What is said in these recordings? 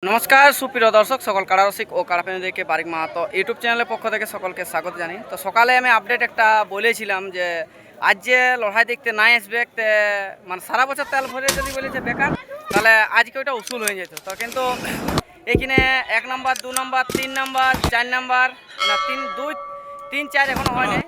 নমস্কার সুপ্রিয় দর্শক, সকল কারারসিক ও কারাপ্রেমীদেরকে বারিক মাহাতো ইউটিউব চ্যানেলের পক্ষ থেকে সকলকে স্বাগত জানাই। তো সকালে আমি আপডেট একটা বলেছিলাম যে আজ যে লড়াই দেখতে নাই আসবে, মানে সারা বছর তেল ভরে যদি বলেছে বেকার, তাহলে আজকে ওইটা উসুল হয়ে যেত। তো কিন্তু এখানে 1 নম্বর 2 নম্বর 3 নম্বর 4 নম্বর না 3 4 এখনো হয়নি।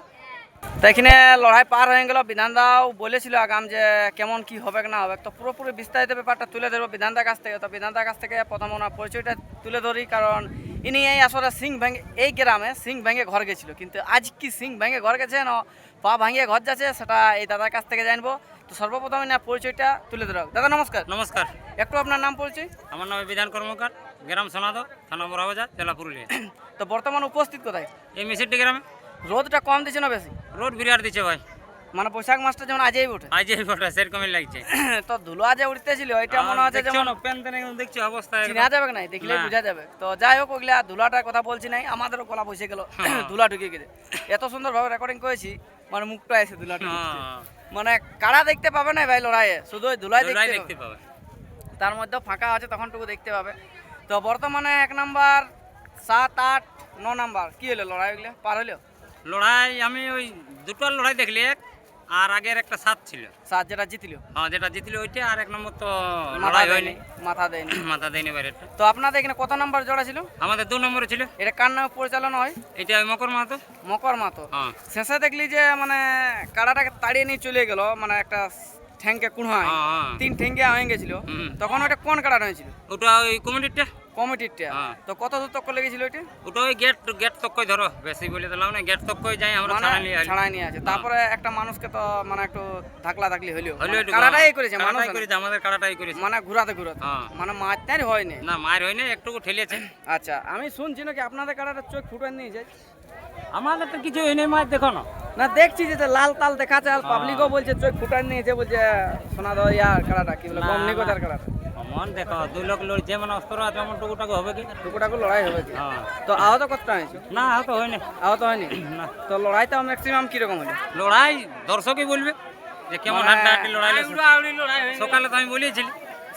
তো এখানে লড়াই পার হয়ে গেল। বিধানদাও বলেছিল আগাম যে কেমন কি হবে না হবে, তো পুরোপুরি বিস্তারিত ব্যাপারটা তুলে ধরবো বিধানদার কাছ থেকে। তো বিধানদার কাছ থেকে প্রথম ওনার পরিচয়টা তুলে ধরি, কারণ ইনি এই আসলে সিং ভেঙে এই গ্রামে সিং ভেঙে ঘর গেছিল, কিন্তু আজ কি সিং ভেঙে ঘর গেছে না পা ভাঙিয়ে ঘর যাচ্ছে সেটা এই দাদার কাছ থেকে জানবো। তো সর্বপ্রথম না পরিচয়টা তুলে ধরো। দাদা নমস্কার। নমস্কার, একটু আপনার নাম পরিচয়। আমার নাম বিধান কর্মকার, গ্রাম সোনাদ, থানা বড়বাজার, জেলা পুরুলিয়া। তো বর্তমান উপস্থিত কোথায়? এই মিশিরটি গ্রামে। রোদটা কম দিচ্ছে না বেশি? রোড বিরাট দিচ্ছে ভাই, মানে বৈশাখ মাসটা যেমন আজই ওঠে, আজ এই ফটো সেরকমই লাগছে। তো ধুলো আজ উঠতেছিল, এটা মনে হচ্ছে যেমন প্যান দেখছি অবস্থা চিনা যাবে না, দেখলে বোঝা যাবে। তো যাই হোক, ওইগুলা ধুলাটার কথা বলছি নাই, আমাদেরও গলা বসে গেল ধুলা ঢুকে গেছে। এত সুন্দরভাবে রেকর্ডিং করেছি, মানে মুখটা এসে ধুলা মানে কারা দেখতে পাবে না ভাই লড়াইয়ে, শুধু ওই ধুলাই দেখতে পাবে। তার মধ্যে ফাঁকা আছে তখনটুকু দেখতে পাবে। তো বর্তমানে 1 নম্বর 7 8 9 নম্বর কি হলো লড়াই, ওইগুলো পার হলো? লড়াই আমি ওই দুটোর লড়াই দেখলি, এক আর আগের একটা 7 ছিল। 7 যেটা জিতলো, হ্যাঁ যেটা জিতলো ওইটা, আর 1 নম্বর তো মাথা লড়াই দেয়নি, হয়নি, মাথা দেয়নি। মাথা দেয়নি বাইরে। তো আপনাদের এখানে কত নম্বর জোড়া ছিল? আমাদের 2 নম্বরে ছিল। এটা কার নামে পরিচালনা হয়? এটা ওই মকর মাহাতো। মকর মাতো। হ্যাঁ শেষে দেখলি যে মানে কাড়াটাকে তাড়িয়ে নিয়ে চলে গেল, মানে একটা ঠ্যাঙ্কে কুড়ায় হ্যাঁ 3 ঠ্যাঙ্কে হয়ে গেছিল। হুম। তখন ওটা কোন কাড়াটা হয়েছিল? ওটা ওই কমিটিটা। কমিটিরটা। হ্যাঁ। তো কত দূর তক লেগেছিল ওইটা? ওটা ওই গেট তক্কই ধরো, বেশি বলে দিলাম না, গেট তক্কই যাই আমরা মানে ছাড়া নিয়ে আসি। ছাড়াই নিয়ে আছে। তারপরে একটা মানুষকে তো মানে একটু ধাকলা ধাকলি হইলো, হলো একটু কাড়াটাই করেছে মানুষ, কাড়াটাই করেছে, আমাদের কাড়াটাই করেছে। মানে ঘুরাতে ঘুরাতে, হ্যাঁ। মানে মারতে হয়নি। না মার হয়নি, একটু ঠেলেছে। আচ্ছা, আমি শুনছি নাকি আপনাদের কাড়াটা চোখ ফুটান নিয়ে যায়? আমাদের তো কিছু হয়নি, মার দেখো না। না দেখছি যে লাল তাল দেখাচ্ছে, আর পাবলিকও বলছে চোখ ফুটান নিয়েছে, বলছে শোনা দাও ইয়ার কাড়াটা কি বলে, না, কম না। নিকোচার কাড়াটা। মন দেখো, 2 লোক লড়ছে, মানে অস্ত্র আছে, এমন টুকুটাকু হবে কি? টুকুটাকু লড়াই হবে কি? হ্যাঁ। তো আহত কতটা হয়েছে? না হয়তো হয়নি। আহত হয়নি? না। তো লড়াইটা ম্যাক্সিমাম কিরকম হলো? লড়াই দর্শকই বলবে যে কেমন মানে- হাড্ডাহাড্ডি লড়াই হলো। সকালে তো আমি বলেছিলি।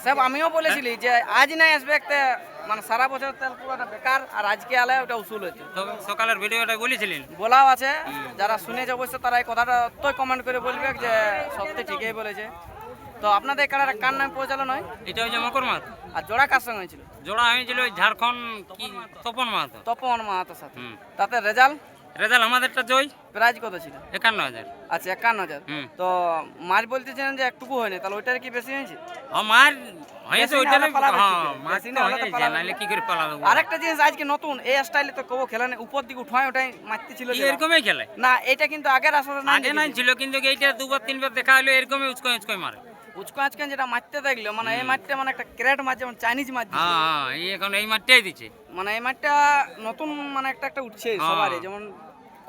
সব আমিও বলেছিলি যে আজ নাই আসবে একটা, মানে সারা বছর তেল পুরোটা বেকার, আর আজকে আলে ওটা উসুল হয়েছে। তো সকালের ভিডিওটা বলেছিলেন। বলাও আছে, যারা শুনেছে অবশ্য তারা এই কথাটা তো কমেন্ট করে বলবে যে সত্যি ঠিকই বলেছে। তো আপনাদের কারার কার নাম পরিচালনা হয়? এটা হচ্ছে মকর মাহাত। আর জোড়া কার সঙ্গে হয়েছিল? জোড়া হয়েছিল ওই ঝাড়খণ্ড কি তপন মাহাতো। তপন মাহাতোর সাথে। হুম। তাতে রেজাল্ট রেজাল্ট আমাদেরটা জয়, প্রাইজ কত ছিল? 51,000। আচ্ছা 51,000। হুম। তো মাছ বলতেছেন যে একটুকু হয়নি, তাহলে ওইটার কি বেশি হয়েছে? আমার হয়েছে বেশি ওইটা, না হলে পালাবে কি করে? মাছ বেশি তো না হলে তো হয়েছে, পালাবে। নাহলে কি করে পালাবে? আরেকটা জিনিস আজকে নতুন এই স্টাইলে তো কবো খেলা নেই, উপর দিকে উঠায় ওটাই মারতে ছিল যেটা। এরকমই খেলে। না এটা কিন্তু আগের আসলে না, আগে নাই ছিল, কিন্তু এইটা 2 3 বার দেখা হলো, এরকমই উচকোই মারে। উচকো আজকাল যেটা মারতে দেখলো, মানে এই মাঠটা মানে একটা ক্রেট মাছ, যেমন চাইনিজ মাছ দিচ্ছে। হ্যাঁ এই এখন এই মাঠটাই দিচ্ছে। মানে এই মাঠটা নতুন, মানে একটা উঠছে হ্যাঁ। সবারই, যেমন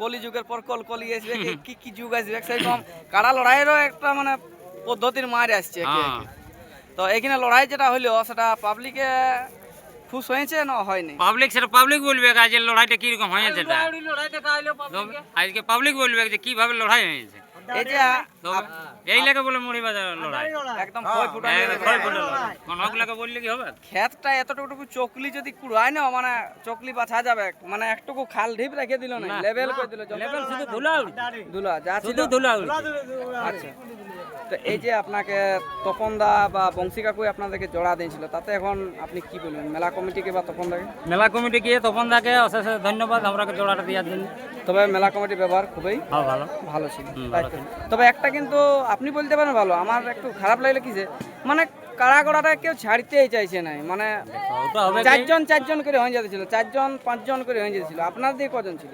কলি যুগের পর কলি আসবে, কি কি যুগ আসবে, সেরকম কাড়া লড়াইয়েরও একটা মানে পদ্ধতির মার আসছে একে হ্যাঁ। একে। তো এখানে লড়াই যেটা হলো সেটা পাবলিকে খুশ হয়েছে না হয়নি? পাবলিক সেটা পাবলিক বলবে আজকের লড়াইটা কিরকম হয়েছে, আজকে পাবলিক বলবে যে কিভাবে লড়াই হয়েছে। এই যে তো এই লাগে বলে মুড়ি বাজার লড়াই, একদম ভয় ফুটানো ক্ষয় ফুটে লড়াই। অনেকগুলোকে বললে কি হবে? ক্ষেতটা এতটুকু চকলি যদি কুড়ায় না, মানে চকলি বাছা যাবে, মানে একটুকু খাল ঢিপ রেখে দিল না, লেভেল করে দিল, লেভেল শুধু ধুলা ধুলা যা ছিল। শুধু ধুলা। আচ্ছা, তো এই যে আপনাকে তপন দা বা বংশী কাকু আপনাদেরকে জোড়া দিয়েছিল, তাতে এখন আপনি কি বলবেন মেলা কমিটিকে বা তপন দাকে? মেলা কমিটি গিয়ে তপন দাকে অশেষ ধন্যবাদ আমরাকে জোড়াটা দেওয়ার জন্য। তবে মেলা কমিটির ব্যবহার খুবই ভালো। ভালো ছিল, হুম, তাই ভালো তো। ছিল। তবে একটা কিন্তু আপনি বলতে পারেন ভালো, আমার একটু খারাপ লাগলো কি যে মানে কাড়া কড়াটা কেউ ছাড়তেই চাইছে না, মানে ওটা হবে কি? 4 জন করে হয়ে যেতেছিল, 4 জন 5 জন করে হয়ে যেতেছিল। আপনার দিকে কজন ছিল?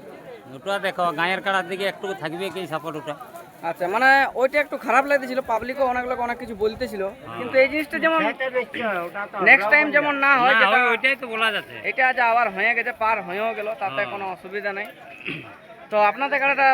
ওটা দেখো গাঁয়ের কাড়ার দিকে একটু থাকবে কি সাপোর্ট ওটা। আচ্ছা, মানে ওইটা একটু খারাপ লাগতেছিল, পাবলিকও অনেক লোক অনেক কিছু বলতেছিল, কিন্তু এই জিনিসটা যেমন নেক্সট টাইম যেমন না হয়, না, যেটা ওইটাই তো বলা যাচ্ছে। এটা যা আবার হয়ে গেছে, পার হয়েও গেল, তাতে কোনো অসুবিধা নেই। তো আপনাদের কাড়াটা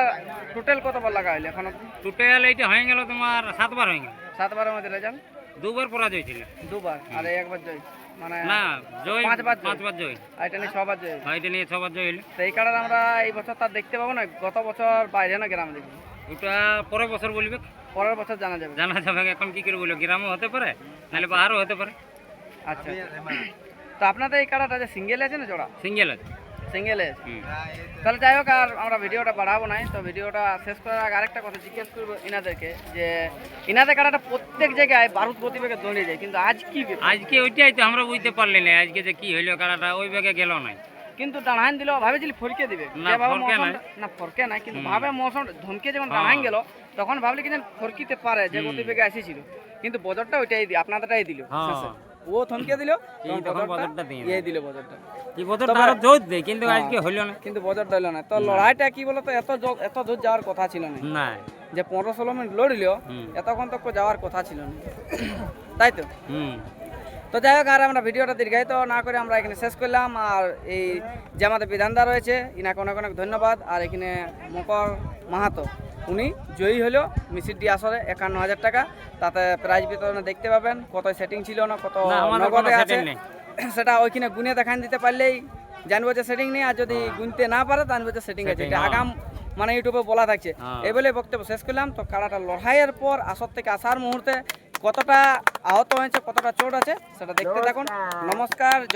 টোটাল কতবার লাগা হইলো এখন? টোটাল এইটা হয়ে গেল তোমার 7 বার হয়ে গেল। 7 বারের মধ্যে রেজাল্ট? 2 বার পরাজয় ছিল। 2 বার, আর এই একবার জয়, মানে না জয় 5 বার জয়। 5 বার জয়। আর এটা নিয়ে 6 বার জয়। এটা নিয়ে 6 বার জয় হইল। তো এই কারণে আমরা এই বছর তার দেখতে পাবো না, গত বছর বাইরে না গ্রামে দেখি, ওটা পরের বছর বলবে, পরের বছর জানা যাবে। জানা যাবে। এখন কি করে বলবো, গ্রামও হতে পারে নাহলে বাহারও হতে পারে। আচ্ছা, তো আপনাদের এই কাড়াটা যে সিঙ্গেল আছে না জোড়া? সিঙ্গেল আছে। সিঙ্গেল আছে। হুম। তাহলে যাই হোক, আর আমরা ভিডিওটা বাড়াবো নাই। তো ভিডিওটা শেষ করার আগে আরেকটা কথা জিজ্ঞেস করবো ইনাদেরকে, যে ইনাদের কাড়াটা প্রত্যেক জায়গায় বারুদ প্রতি বেগে দৌড়ে যায়, কিন্তু আজ কি ব্যাপার? আজকে ওইটাই তো আমরা বুঝতে পারলি না আজকে যে কি হইলো কাড়াটা ওই বেগে গেল নাই। কিন্তু দাঁড়ান দিল, ভাবেছিলি ফরকে দিবে, না, যেভাবে ফরকে নাই। মৌসুমটা- না ফরকে নাই, কিন্তু ভাবে মৌসুম ধমকে যখন দাঁড়ান গেল তখন ভাবলি কি যেন ফরকিতে পারে, যে গতি বেগে এসেছিল, কিন্তু বজরটা ওইটাই আপনাদেরটাই দিল হ্যাঁ। শেষে। ও থমকে দিল, এই তখন বজরটা দিয়ে ইয়ে দিল বজরটা, কি বদলটা আরো জোর দেয়, কিন্তু আজকে হইলো না। কিন্তু বজরটা হলো না। তো লড়াইটা কি বলতো, এত দূর যাওয়ার কথা ছিল না, না। যে 15-16 মিনিট লড়িল, হুম। এতক্ষণ তো যাওয়ার কথা ছিল না, তাই তো? হুম। তো যাই হোক, আর আমরা ভিডিওটা দীর্ঘায়িত না করে আমরা এখানে শেষ করলাম। আর এই যে আমাদের বিধানদা রয়েছে, ইনাকে অনেক অনেক ধন্যবাদ। আর এখানে মকর মাহাতো, উনি জয়ী হলো মিসিডি আসরে 51,000 টাকা। তাতে প্রাইজ বিতরণে দেখতে পাবেন কত সেটিং ছিল না, কত না, আমাদের নগদে কোনো আছে, setting নেই। সেটা ওইখানে গুনে দেখান দিতে পারলেই জানবো যে সেটিং নেই, আর যদি গুনতে না পারে জানবো যে সেটিং আছে। Setting, এটা হ্যাঁ। আগাম মানে ইউটিউবে বলা থাকছে। হ্যাঁ। এই বলে বক্তব্য শেষ করলাম। তো কাড়াটা লড়াইয়ের পর আসর থেকে আসার মুহূর্তে কতটা আহত হয়েছে, কতটা চোট আছে, সেটা দেখতে থাকুন। নমস্কার।